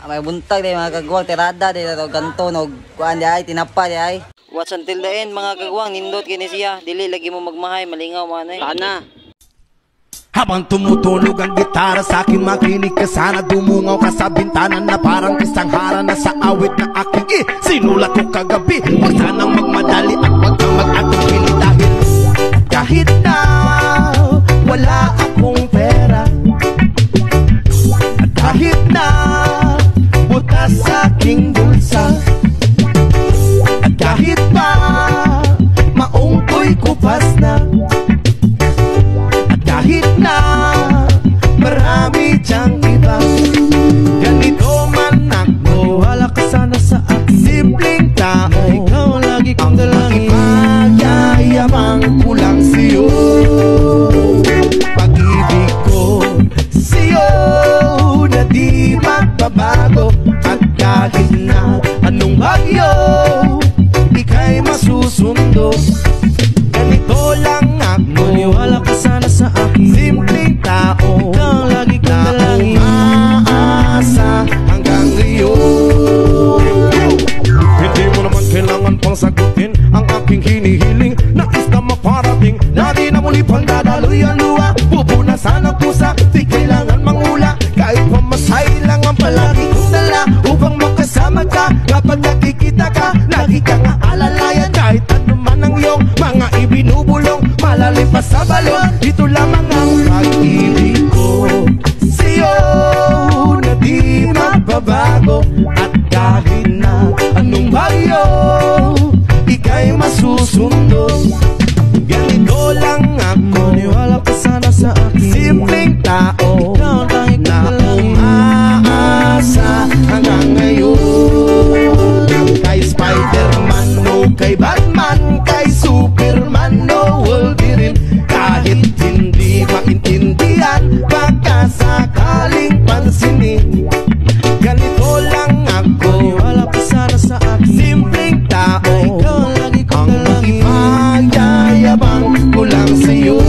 may buntag day mga kagwang, tirada day to ganto nog kuan di ay tinapa di ay. Watch until the end mga kagwang, nindot kini siya, dili lagi mo magmahay, malingaw man ay. Sana. Habang tumutunog ang gitara sa akin, makinig ka sana. Dumungaw ka sa bintana na parang isang harana sa awit na aking sinulat ko kagabi. Huwag sanang magmadali at huwag kang mag-atubili dahil kahit na wala akong pera, at kahit na butas sa aking bulsa, at kahit pa maong ko'y kupas na, kahit na marami diyang iba, ganito man ako, wala ka sana sa akin. Simpleng tao, ikaw lagi kong dalangin. Magyayabang ko lang sa'yo, pag-ibig ko sa'yo na di magbabago. At kahit na anong bagyo, ika'y masusundo. Ganito lang ako, wala ka sana sa akin. Simpleng tao, ikaw lagi kong dalangin. Aasa hanggang ngayon. Hindi mo naman kailangan pang sagutin ang aking hinihiling. Nais na maparating na di na muli pang dadaloy ang luha. Pupunasan ang pusa, di kailangan mangula. Kahit pamasay lang ang palagi kong dala upang makasama ka. Kapag nakikita ka, lagi kang aalalayan. Kahit ano man ang iyong mga ibinubulong, malalim pa sa balon, ito lamang ang pag-ibig ko sa'yo na di magbabago. At kahit na anong bagyo, ika'y masusundo. Ganito lang ako, niwala ka sana sa akin. Simpleng tao, ikaw lang na umaasa hanggang ngayon. Kay Spider-Man o kay Batman, kay Superman o Wolverine, kahit hindi maintindihan, baka sakaling pansinin. Ganito lang ako, wala ka sana sa akin. Simpleng tao, ikaw lagi kong dalangin. Magyayabang ko lang sa'yo,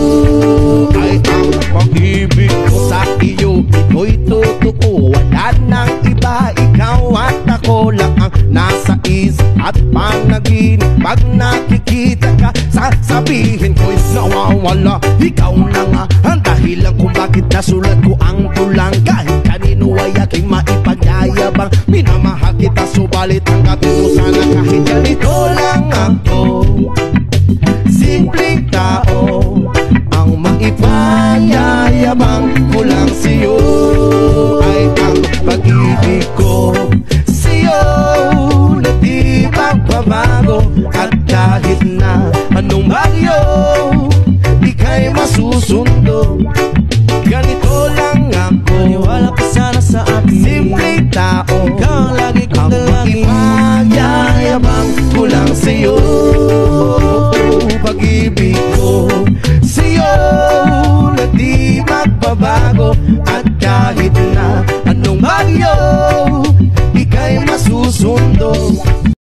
ay ang pag-ibig ko sa iyo, ito'y totoo. Wala nang iba, ikaw at ako lang ang nasa isip at panaginip. Pag nakikita ka, sasabihin ko'y nawawala. Ikaw na nga ang dahilan kung bakit nasulat ko ang tulang. Kahit kanino ay aking maipagyayabang, minamahal kita subalit tanggapin mo sana kahit ganito lang ako. Simpleng tao, ang maipanyayabang ko lang sa'yo, ay ang pag-ibig ko sa'yo na di magbabago. At kahit na anong bagyo, ika'y masusundo.